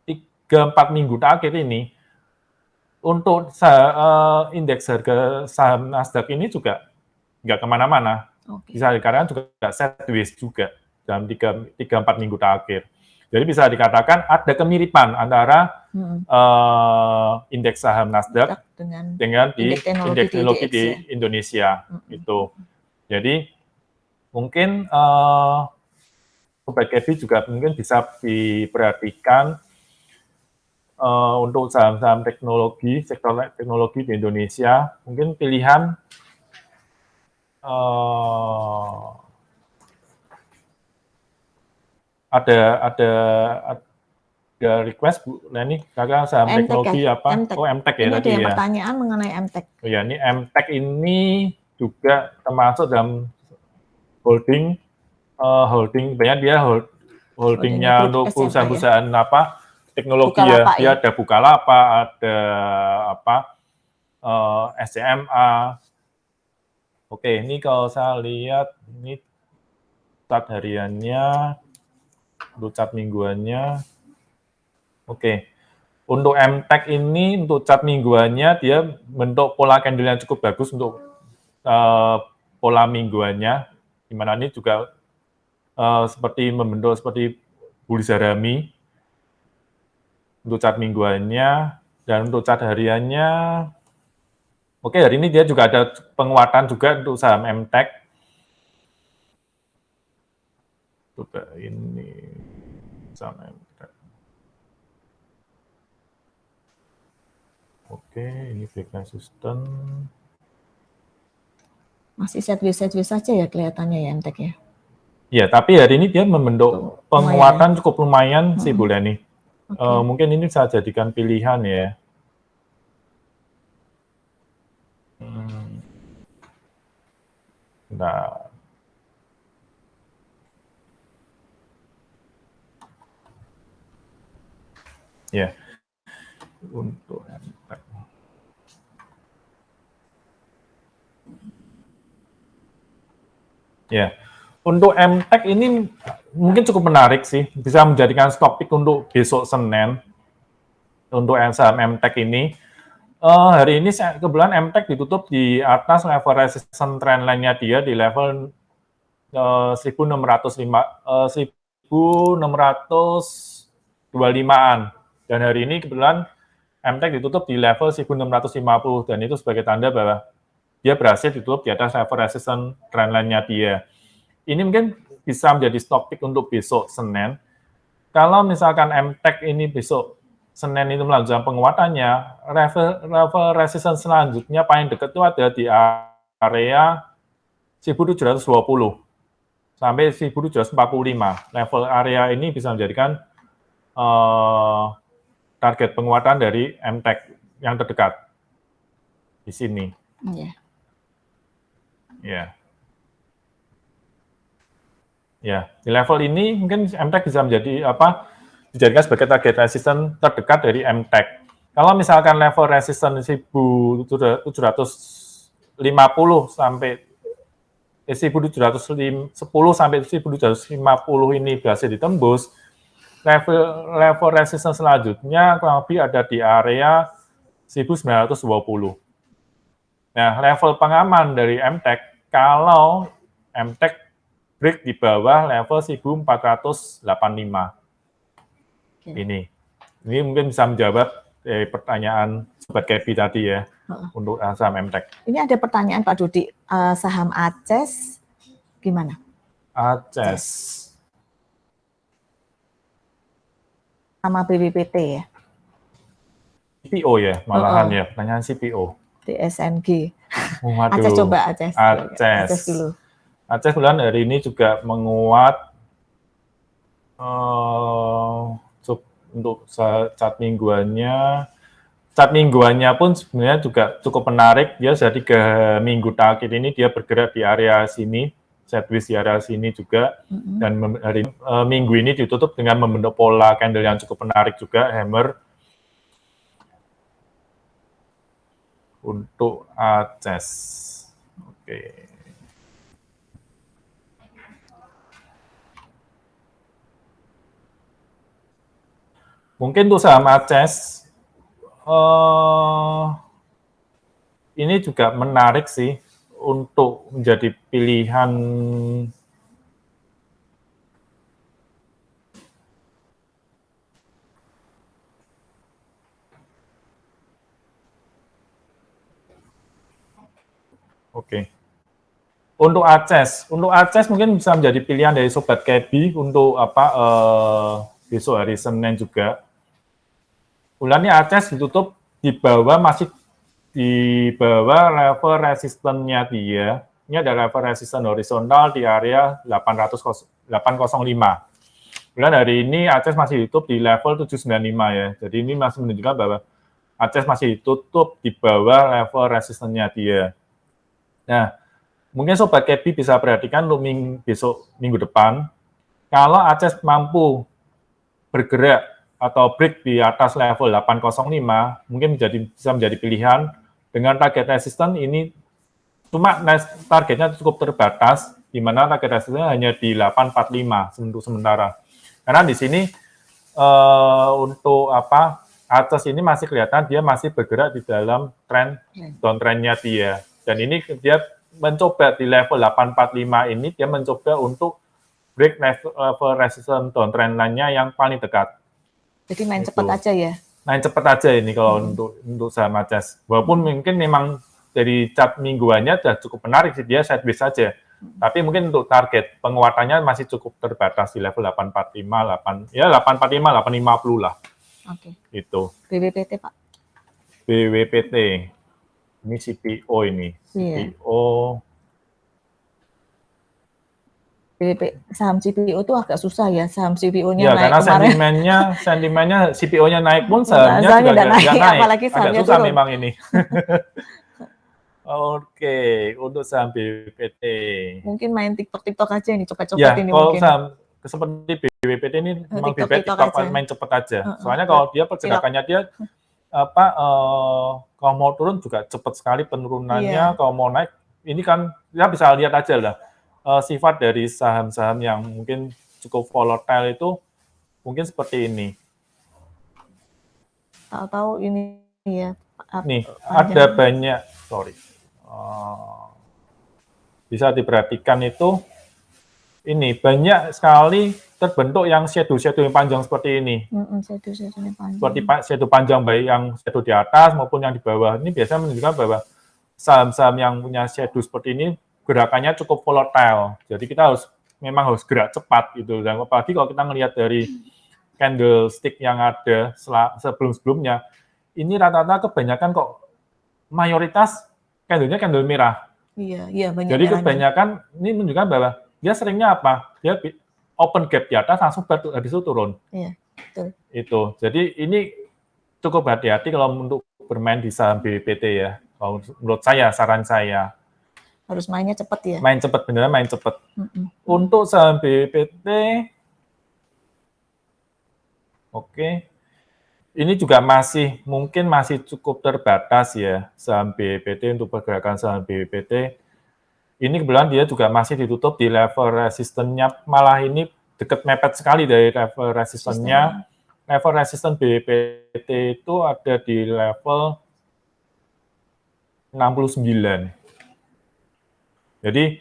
3-4 minggu terakhir ini, untuk indeks harga saham Nasdaq ini juga nggak kemana-mana. Bisa dikatakan juga sideways juga dalam 3-4 minggu terakhir. Jadi bisa dikatakan ada kemiripan antara indeks saham Nasdaq dengan indeks teknologi di Indonesia. Itu. Jadi mungkin Sobat Kevi juga mungkin bisa diperhatikan untuk saham-saham teknologi, sektor teknologi di Indonesia, mungkin pilihan ada request Bu Leni, kakak saham teknologi ya? Apa? MTech. Oh, MTech ya ini tadi ada yang ya. Pertanyaan mengenai MTech. Oh ya, ini MTech ini juga termasuk dalam holding, banyak dia holdingnya untuk perusahaan-perusahaan apa teknologi Bukalapak, ya. Dia ada Bukalapak, ada apa SCMA. Oke, ini kalau saya lihat ini chart hariannya, untuk chart mingguannya. Oke. Untuk MTech ini, untuk chart mingguannya, dia bentuk pola candle yang cukup bagus untuk pola mingguannya, di mana ini juga seperti membentuk seperti bullish harami untuk chart mingguannya, dan untuk chart hariannya, oke, hari ini dia juga ada penguatan juga untuk saham MTech. Coba ini saham MTech. Oke, ini break resistance. Masih sideways saja ya kelihatannya ya MTech ya. Ya, tapi hari ini dia membentuk penguatan cukup lumayan sih Bu Leni. Mungkin ini saya jadikan pilihan ya. Nah, ya, untuk MTech. Ya, untuk MTech ini mungkin cukup menarik sih, bisa menjadikan stock pick untuk besok Senin. Untuk saham MTech ini, hari ini kebetulan MTech ditutup di atas level resistance trendline-nya dia di level 1625-an. Dan hari ini kebetulan MTech ditutup di level 1650, dan itu sebagai tanda bahwa dia berhasil ditutup di atas level resistance trendline-nya dia. Ini mungkin bisa menjadi stock pick untuk besok Senin. Kalau misalkan MTech ini besok Senin itu melanjutkan penguatannya, level resistance selanjutnya paling dekat itu ada di area 1720 sampai 1745. Level area ini bisa menjadikan target penguatan dari MTech yang terdekat di sini. Iya. Ya. Ya, di level ini mungkin MTech bisa menjadi dijadikan sebagai target resistance terdekat dari MTech. Kalau misalkan level resistance 1750 sampai 1710 sampai 1750 ini berhasil ditembus, level resistance selanjutnya kurang lebih ada di area 1920. Nah, level pengaman dari MTech, kalau MTech break di bawah level 1485. Ini mungkin bisa menjawab pertanyaan Sobat Kevi tadi ya, untuk saham MTech. Ini ada pertanyaan Pak Dodi, saham ACES gimana? ACES. Sama BBPT ya? CPO ya, malahan ya, pertanyaan CPO. DSNG. Waduh. ACES coba, ACES. ACES dulu. ACES bulan hari ini juga menguat untuk chart mingguannya. Chart mingguannya pun sebenarnya juga cukup menarik. Dia jadi ke minggu terakhir ini dia bergerak di area sini sideways di area sini juga. Dan hari minggu ini ditutup dengan membentuk pola candle yang cukup menarik juga, hammer. Untuk ACES. Oke. Mungkin untuk saham ACES, ini juga menarik sih untuk menjadi pilihan Oke. Untuk ACES mungkin bisa menjadi pilihan dari Sobat KB untuk besok hari Senin juga. Bulannya ACES ditutup di bawah, masih di bawah level resistennya dia. Ini ada level resisten horizontal di area 805. Bulan hari ini ACES masih ditutup di level 795 ya. Jadi ini masih menunjukkan bahwa ACES masih ditutup di bawah level resistennya dia. Nah, mungkin Sobat KB bisa perhatikan untuk besok minggu depan, kalau ACES mampu bergerak atau break di atas level 805, mungkin bisa menjadi pilihan. Dengan target resisten ini, cuma targetnya cukup terbatas, di mana target resistennya hanya di 845 untuk sementara. Karena di sini untuk ACES ini masih kelihatan dia masih bergerak di dalam tren downtrendnya dia. Dan ini dia mencoba di level 845 ini, dia mencoba untuk break level resisten downtrend lainnya yang paling dekat. Jadi main cepat aja ya? Main cepat aja ini kalau untuk saham ACES. Walaupun mungkin memang dari chart mingguannya sudah cukup menarik sih, dia sideways saja. Tapi mungkin untuk target penguatannya masih cukup terbatas di level 845, 850 lah. Oke. Itu. BWPT, Pak? BWPT. Ini CPO ini. CPO. Saham CPO itu agak susah ya, saham CPO-nya ya, naik karena kemarin. sentimennya CPO-nya naik pun sahamnya juga nggak naik. Apalagi agak susah turun. Memang ini. Oke, untuk saham BWPT. Mungkin main TikTok aja ini, coba-coba ya, ini kalau mungkin. Saham seperti BWPT ini memang TikTok main cepat aja. Soalnya kalau dia pergerakannya dia kalau mau turun juga cepat sekali penurunannya, kalau mau naik ini kan kita bisa lihat aja lah. Sifat dari saham-saham yang mungkin cukup volatile itu mungkin seperti ini. Tahu-tahu ini ya. Nih, ada banyak, bisa diperhatikan itu, ini banyak sekali terbentuk yang shadow yang panjang seperti ini. Shadow panjang. Seperti shadow panjang, baik yang shadow di atas maupun yang di bawah. Ini biasanya menunjukkan bahwa saham-saham yang punya shadow seperti ini, gerakannya cukup volatile. Jadi kita memang harus gerak cepat gitu. Dan apalagi kalau kita melihat dari candlestick yang ada sebelum-sebelumnya, ini rata-rata kebanyakan kok mayoritas candle-nya candle merah. Iya, banyak. Jadi kebanyakan ini menunjukkan bahwa dia seringnya apa? Dia open gap di atas langsung habis itu turun. Iya, betul. Itu. Jadi ini cukup hati-hati kalau untuk bermain di saham BWPT ya. Kalau menurut saya, saran saya. Harus mainnya cepat ya? Main cepat, beneran main cepat. Untuk saham BWPT, oke. Ini juga mungkin masih cukup terbatas ya, saham BWPT untuk pergerakan saham BWPT. Ini kebetulan dia juga masih ditutup di level resistennya, malah ini dekat mepet sekali dari level resistennya. Level resisten BWPT itu ada di level 69. Jadi,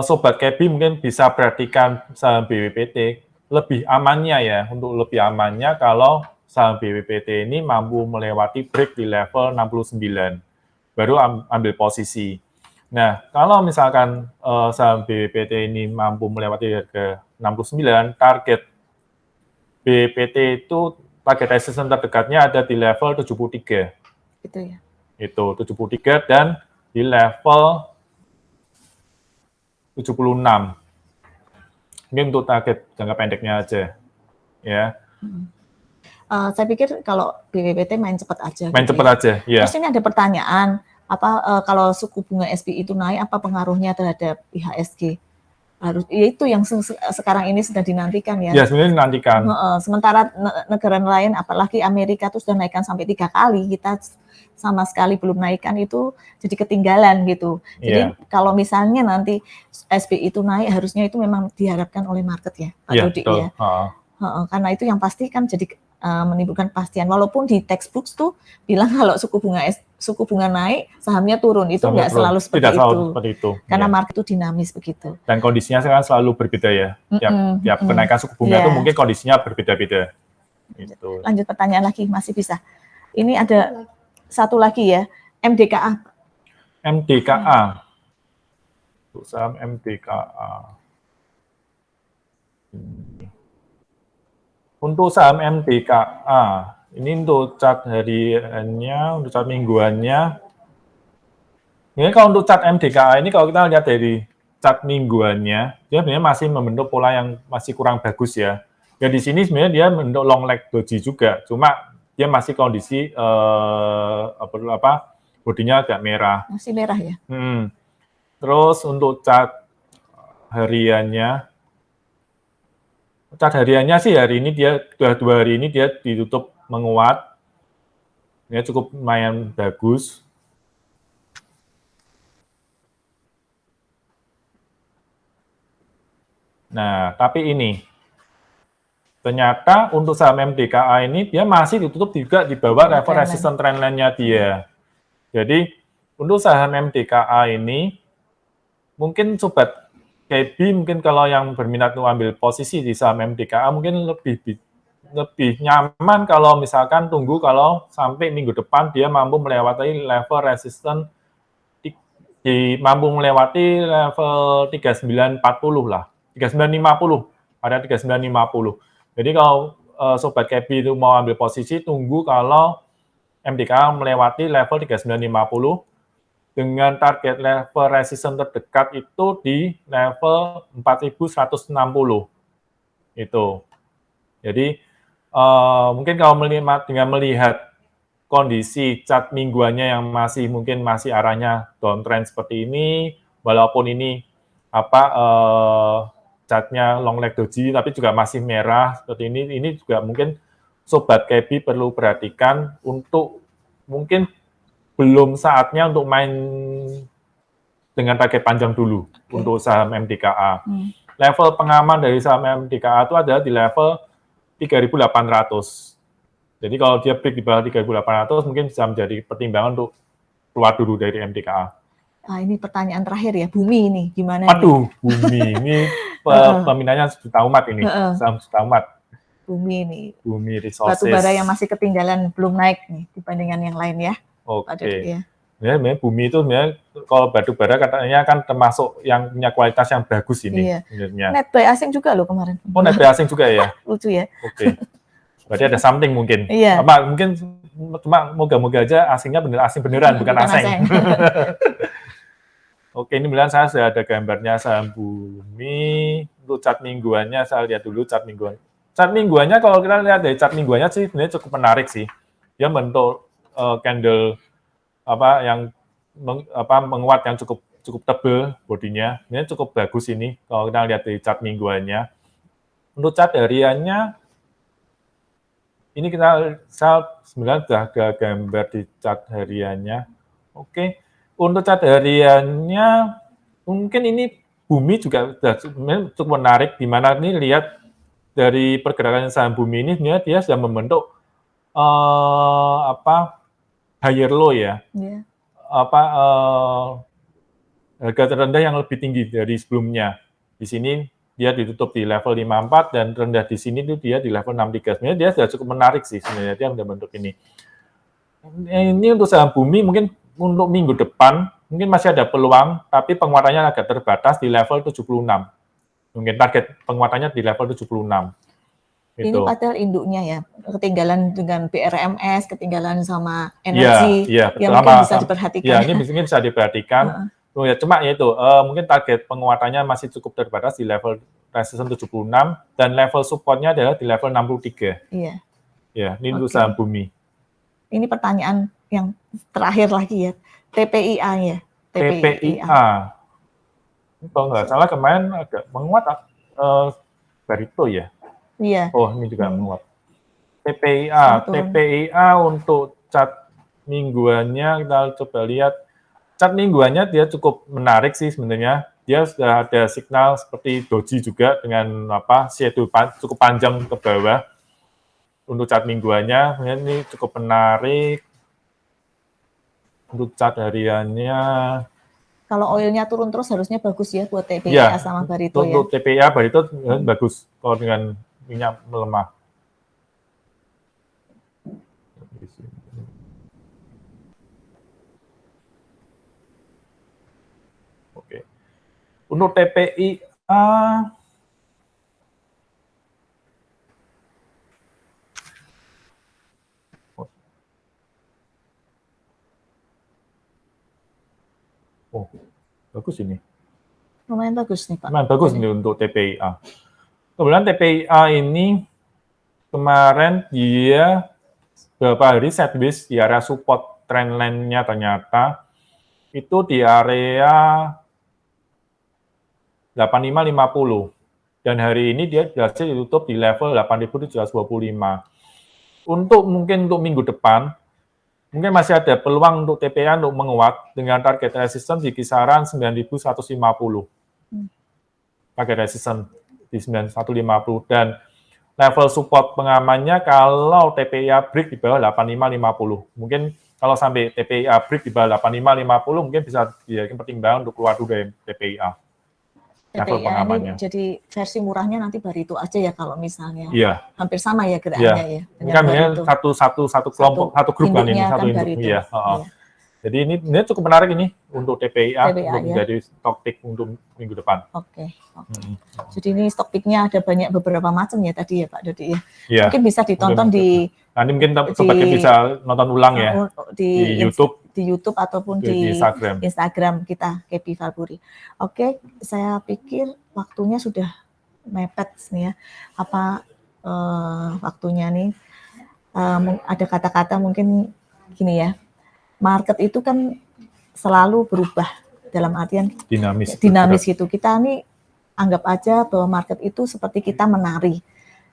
Sobat KB mungkin bisa perhatikan saham BWPT. Lebih amannya ya, untuk lebih amannya kalau saham BWPT ini mampu melewati break di level 69. Baru ambil posisi. Nah, kalau misalkan saham BWPT ini mampu melewati ke 69, target BWPT itu, target resistance terdekatnya ada di level 73. Itu ya? Itu, 73 dan di level 76. Ini untuk target jangka pendeknya aja. Ya. Saya pikir kalau BWPT main cepat aja. Main cepat aja, ya. Terus ini ada pertanyaan, kalau suku bunga SBI itu naik, apa pengaruhnya terhadap IHSG? Itu yang sekarang ini sedang dinantikan ya. Ya, sebenarnya dinantikan. Sementara negara lain, apalagi Amerika itu sudah naikkan sampai 3 kali, kita sama sekali belum naikkan, itu jadi ketinggalan gitu. Jadi kalau misalnya nanti SBI itu naik, harusnya itu memang diharapkan oleh market ya, Pak Dodi ya. Karena itu yang pasti kan jadi menimbulkan kepastian. Walaupun di textbooks tuh bilang kalau suku bunga naik, sahamnya turun. Itu nggak selalu seperti itu. Karena market itu dinamis begitu. Dan kondisinya sekarang selalu berbeda ya. Tiap kenaikan suku bunga itu mungkin kondisinya berbeda-beda. Gitu. Lanjut pertanyaan lagi, masih bisa. Ini ada satu lagi ya, MDKA. MDKA. Untuk saham MDKA. Untuk saham MDKA, ini untuk chart hariannya, untuk chart mingguannya. Ini kalau untuk chart MDKA ini, kalau kita lihat dari chart mingguannya, dia sebenarnya masih membentuk pola yang masih kurang bagus ya. Ya di sini sebenarnya dia membentuk long leg doji juga, cuma dia masih kondisi bodinya agak merah. Masih merah ya. Terus untuk chart hariannya sih hari ini dia dua hari ini dia ditutup menguat, dia cukup lumayan bagus. Nah, tapi ini ternyata untuk saham MDKA ini dia masih ditutup juga di bawah level resistance trendline-nya dia. Jadi untuk saham MDKA ini mungkin sobat KB mungkin kalau yang berminat untuk ambil posisi di saham MDKA mungkin lebih nyaman kalau misalkan tunggu kalau sampai minggu depan dia mampu melewati level resistance mampu melewati level 3940 lah, 3950, ada 3950. Jadi kalau sobat KB itu mau ambil posisi, tunggu kalau MDKA melewati level 3950 dengan target level resistance terdekat itu di level 4160 itu. Jadi mungkin kalau dengan melihat kondisi chart mingguannya yang mungkin masih arahnya downtrend seperti ini, walaupun ini chartnya long leg doji tapi juga masih merah seperti ini juga mungkin sobat KB perlu perhatikan untuk mungkin belum saatnya untuk main dengan target panjang dulu untuk saham MDKA. Level pengaman dari saham MDKA itu ada di level 3.800. Jadi kalau dia break di bawah 3.800 mungkin bisa menjadi pertimbangan untuk keluar dulu dari MDKA. Ini pertanyaan terakhir ya, Bumi ini gimana? Aduh, Bumi ini peminatnya sejuta umat ini, saham sejuta umat. Bumi ini. Bumi Resources. Batu bara yang masih ketinggalan belum naik nih dibandingkan yang lain ya. Oke. Ya, Bumi itu sebenarnya kalau batu bara katanya kan termasuk yang punya kualitas yang bagus ini. Iya. Net buy asing juga loh kemarin. Oh, net buy asing juga ya? Lucu ya. Oke. Berarti ada something mungkin. Iya. Mungkin cuma moga-moga aja asingnya asing beneran, bukan asing. Oke, ini bilang saya sudah ada gambarnya saham Bumi. Untuk chart mingguannya, saya lihat dulu chart mingguan. Chart mingguannya, kalau kita lihat dari chart mingguannya sih, sebenarnya cukup menarik sih. Dia bentuk candle yang menguat yang cukup tebal bodinya. Ini cukup bagus ini, kalau kita lihat dari chart mingguannya. Untuk chart hariannya, ini saya sebenarnya sudah ada gambar di chart hariannya. Oke. Untuk chart hariannya, mungkin ini Bumi juga cukup menarik, di mana ini lihat dari pergerakan saham Bumi ini, dia sudah membentuk higher low ya, harga terendah yang lebih tinggi dari sebelumnya. Di sini dia ditutup di level 54 dan rendah di sini itu dia di level 63. Sebenarnya dia sudah cukup menarik sih sebenarnya dia sudah bentuk ini. Ini untuk saham Bumi mungkin untuk minggu depan mungkin masih ada peluang, tapi penguatannya agak terbatas di level 76. Mungkin target penguatannya di level 76. Ini padahal induknya ya, ketinggalan dengan BRMS, ketinggalan sama energi, yang mungkin bisa diperhatikan. Ya, ini mungkin bisa diperhatikan. Ya, cuma ya itu, mungkin target penguatannya masih cukup terbatas di level resistance 76, dan level supportnya adalah di level 63. Iya. Ya, ini untuk saham Bumi. Ini pertanyaan yang terakhir lagi ya. TPIA ya. TPIA. Kalau nggak salah kemarin agak menguat Barito ya. Iya. Oh, ini juga menguat. TPIA. TPIA untuk chart mingguannya kita coba lihat. Chart mingguannya dia cukup menarik sih sebenarnya. Dia sudah ada signal seperti doji juga dengan shadow cukup panjang ke bawah. Untuk chart mingguannya ini cukup menarik. Untuk chart hariannya, kalau oilnya turun terus harusnya bagus ya buat TPIA sama Barito ya. Untuk TPIA Barito bagus kalau dengan minyak melemah. Oke. Untuk TPIA bagus ini. Lumayan bagus nih Pak. Lumayan bagus nih untuk TPIA. Kemudian TPIA ini kemarin dia beberapa hari sideways di area support trendline-nya ternyata itu di area 8550. Dan hari ini dia berhasil ditutup di level 8725. Mungkin untuk minggu depan, mungkin masih ada peluang untuk TPIA untuk menguat dengan target resistance di kisaran 9150. Target resistance di 9150 dan level support pengamannya kalau TPIA break di bawah 8550. Mungkin kalau sampai TPIA break di bawah 8550 mungkin bisa dijadikan pertimbangan untuk keluar dulu dari TPIA. Level pengamannya. Ini jadi versi murahnya nanti Barito aja ya kalau misalnya. Iya. Hampir sama ya gerakannya ya. Ini kan satu kelompok, satu grup kan ini, satu induk. Iya. Jadi ini cukup menarik ini untuk TPIA untuk menjadi stock pick untuk minggu depan. Oke. Jadi ini stock picknya ada beberapa macam ya tadi ya Pak Dodi ya. Iya. Mungkin bisa ditonton nanti mungkin sobatnya bisa nonton ulang ya di YouTube. Di YouTube ataupun di Instagram kita KP Valburi. Oke, saya pikir waktunya sudah mepet nih ya. Waktunya nih ada kata-kata mungkin gini ya. Market itu kan selalu berubah dalam artian dinamis gitu. Kita nih anggap aja bahwa market itu seperti kita menari.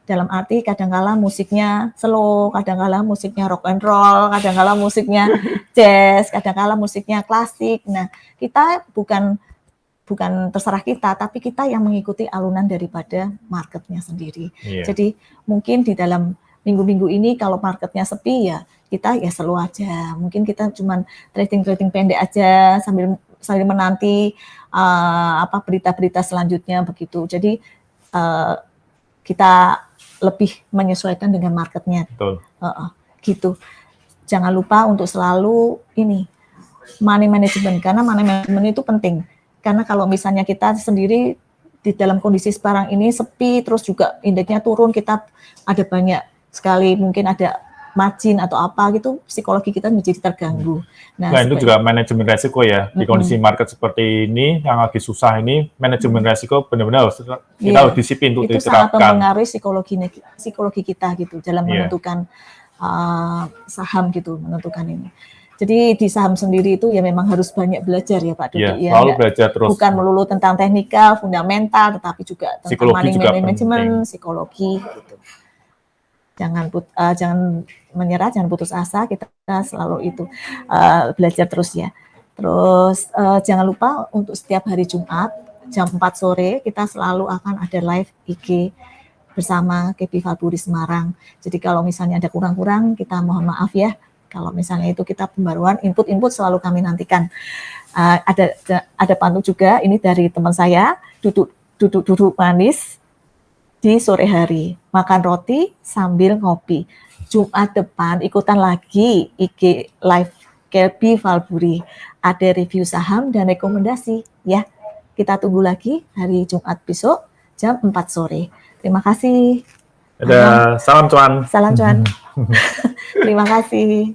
Dalam arti kadang-kala musiknya slow, kadang-kala musiknya rock and roll, kadang-kala musiknya jazz, kadang-kala musiknya klasik. Nah, kita bukan terserah kita, tapi kita yang mengikuti alunan daripada marketnya sendiri. Jadi mungkin di dalam minggu-minggu ini kalau marketnya sepi ya kita ya slow aja. Mungkin kita cuman trading pendek aja sambil menanti berita-berita selanjutnya begitu. Jadi kita lebih menyesuaikan dengan marketnya. Betul. Gitu. Jangan lupa untuk selalu money management, karena money management itu penting. Karena kalau misalnya kita sendiri di dalam kondisi sekarang ini sepi, terus juga indeksnya turun, kita ada banyak sekali mungkin ada margin atau apa gitu, psikologi kita menjadi terganggu. Nah itu juga manajemen resiko ya, di kondisi market seperti ini, yang lagi susah ini, manajemen resiko benar-benar kita harus disiplin untuk diterapkan. Itu sangat mempengaruhi psikologi kita gitu, dalam menentukan saham gitu, menentukan ini. Jadi di saham sendiri itu ya memang harus banyak belajar ya Pak Dodi. Selalu belajar terus. Bukan melulu tentang teknikal, fundamental, tetapi juga tentang money management, psikologi gitu. Jangan menyerah, jangan putus asa, kita selalu itu belajar terus ya. Terus jangan lupa untuk setiap hari Jumat jam 4 sore kita selalu akan ada live IG bersama KP Valburi Semarang. Jadi kalau misalnya ada kurang-kurang kita mohon maaf ya. Kalau misalnya itu kita pembaruan input selalu kami nantikan. Ada pantun juga ini dari teman saya, duduk manis di sore hari, makan roti sambil ngopi. Jumat depan ikutan lagi IG live KP Valburi. Ada review saham dan rekomendasi ya. Kita tunggu lagi hari Jumat besok jam 4 sore. Terima kasih. Salam cuan. Salam cuan. Terima kasih.